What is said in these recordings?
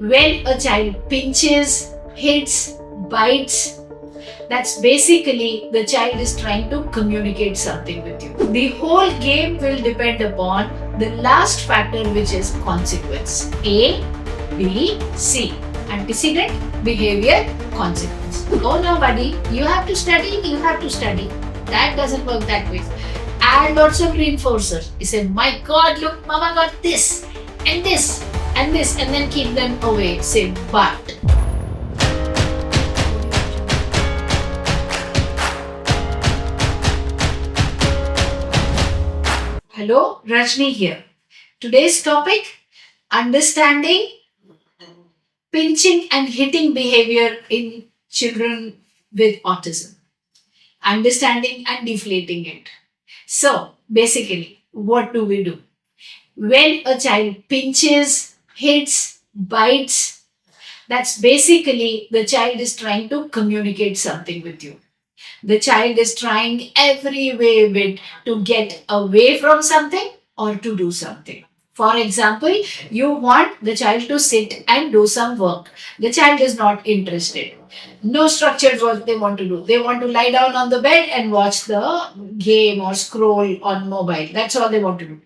When a child pinches, hits, bites, that's basically the child is trying to communicate something with you. The whole game will depend upon the last factor, which is consequence. A, B, C. Antecedent, behavior, consequence. Oh no, buddy, you have to study, you have to study. That doesn't work that way. Add lots of reinforcers. You say, my God, look, mama got this and this and this, and then keep them away. Say, but. Hello, Rajni here. Today's topic, understanding pinching and hitting behavior in children with autism. Understanding and deflating it. So, basically, what do we do? When a child pinches, hits, bites, that's basically the child is trying to communicate something with you. The child is trying every way to get away from something or to do something. For example, you want the child to sit and do some work. The child is not interested. No structured work they want to do. They want to lie down on the bed and watch the game or scroll on mobile. That's all they want to do.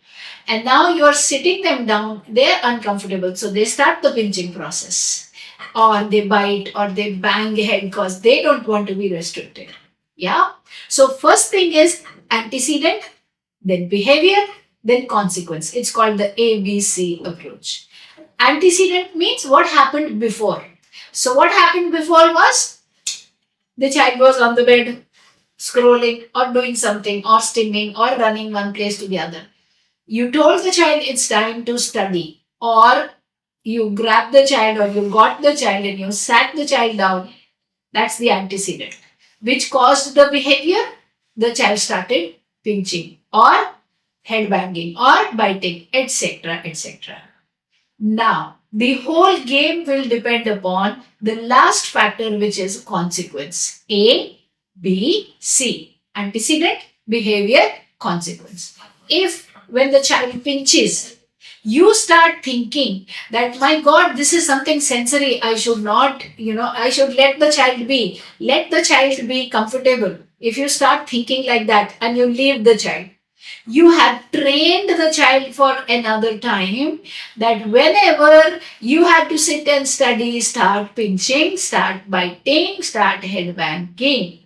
And now you're sitting them down, they're uncomfortable, so they start the pinching process. Or they bite or they bang head because they don't want to be restricted. Yeah. So first thing is antecedent, then behavior, then consequence. It's called the ABC approach. Antecedent means what happened before. So what happened before was the child was on the bed scrolling or doing something or stimming or running one place to the other. You told the child it's time to study, or you grabbed the child or you got the child and you sat the child down. That's the antecedent, which caused the behavior. The child started pinching or head banging or biting, etc. etc. Now, the whole game will depend upon the last factor, which is consequence. A, B, C. Antecedent, behavior, consequence. If when the child pinches, you start thinking that, my God, this is something sensory. I should not, I should let the child be. Let the child be comfortable. If you start thinking like that and you leave the child, you have trained the child for another time that whenever you have to sit and study, start pinching, start biting, start head banging.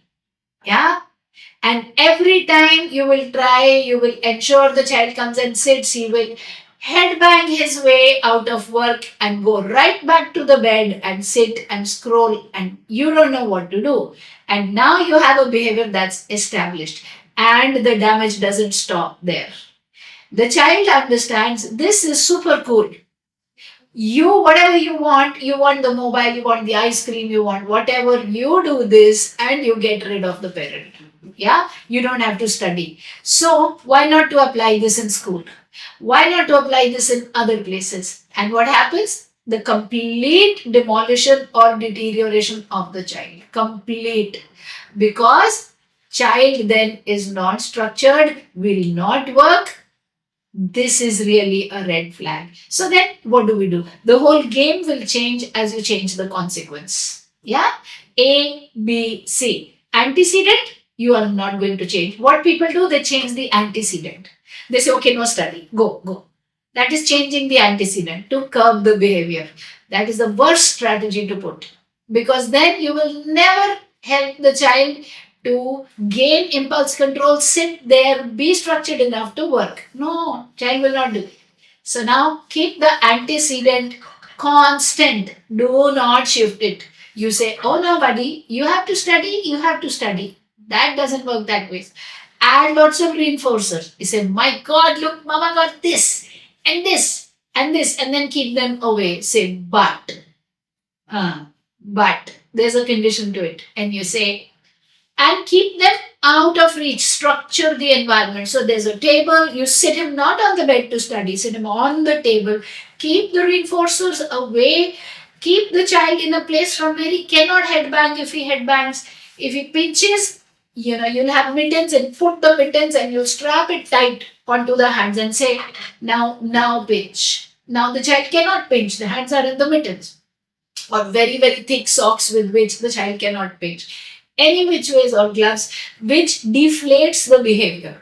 Yeah. And every time you will try, you will ensure the child comes and sits, he will headbang his way out of work and go right back to the bed and sit and scroll, and you don't know what to do. And now you have a behavior that's established, and the damage doesn't stop there. The child understands this is super cool. You, whatever you want the mobile, you want the ice cream, you want whatever, you do this and you get rid of the parent. Yeah, you don't have to study. So why not to apply this in school? Why not to apply this in other places? And what happens? The complete demolition or deterioration of the child. Complete. Because child then is not structured, will not work. This is really a red flag. So then what do we do? The whole game will change as you change the consequence. Yeah? A, B, C. Antecedent, you are not going to change. What people do, they change the antecedent. They say, okay, no study. Go, go. That is changing the antecedent to curb the behavior. That is the worst strategy to put. Because then you will never help the child to gain impulse control, sit there, be structured enough to work. No, child will not do it. So now keep the antecedent constant. Do not shift it. You say, oh no, buddy, you have to study, you have to study. That doesn't work that way. Add lots of reinforcers. You say, my God, look, mama got this and this and this, and then keep them away. Say, but. But there's a condition to it. And you say, and keep them out of reach. Structure the environment. So there's a table. You sit him not on the bed to study, sit him on the table. Keep the reinforcers away. Keep the child in a place from where he cannot headbang. If he headbangs, if he pinches, you'll have mittens, and put the mittens and you'll strap it tight onto the hands and say, now pinch. Now the child cannot pinch. The hands are in the mittens. or very, very thick socks with which the child cannot pinch. Any which ways, or gloves, which deflates the behavior.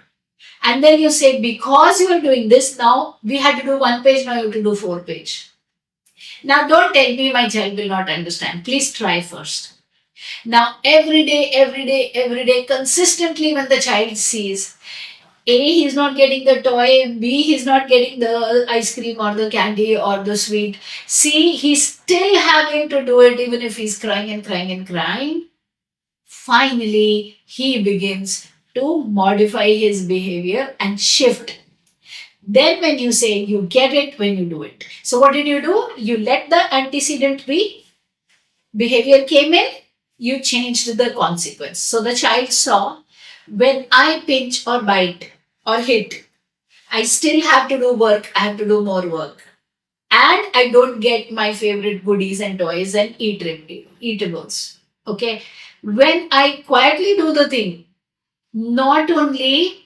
And then you say, because you are doing this now, we had to do 1 page, now you have to do 4 page. Now don't tell me my child will not understand. Please try first. Now every day, consistently when the child sees, A, he's not getting the toy, B, he's not getting the ice cream or the candy or the sweet, C, he's still having to do it even if he's crying and crying and crying. Finally, he begins to modify his behavior and shift. Then, when you say you get it when you do it. So, what did you do? You let the antecedent be, behavior came in, you changed the consequence. So, the child saw, when I pinch or bite or hit, I still have to do work, I have to do more work. And I don't get my favorite goodies and toys and eatables. Okay. When I quietly do the thing, not only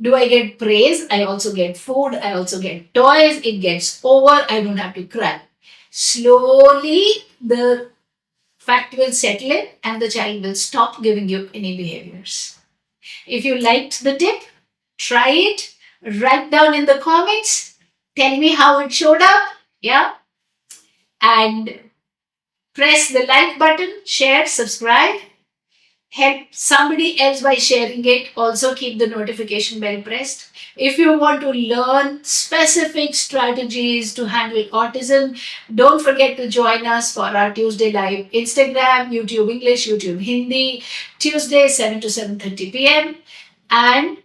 do I get praise, I also get food, I also get toys, it gets over, I don't have to cry. Slowly, the fact will settle in and the child will stop giving you any behaviors. If you liked the tip, try it, write down in the comments, tell me how it showed up, yeah, and press the like button, share, subscribe. Help somebody else by sharing it. Also, keep the notification bell pressed. If you want to learn specific strategies to handle autism, don't forget to join us for our Tuesday live Instagram, YouTube English, YouTube Hindi, Tuesday 7 to 7:30 p.m. and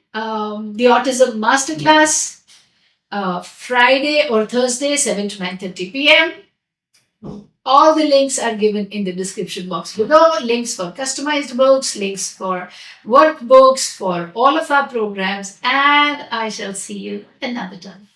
the Autism Masterclass, Friday or Thursday 7 to 9:30 p.m. All the links are given in the description box below. Links for customized books, links for workbooks, for all of our programs, and I shall see you another time.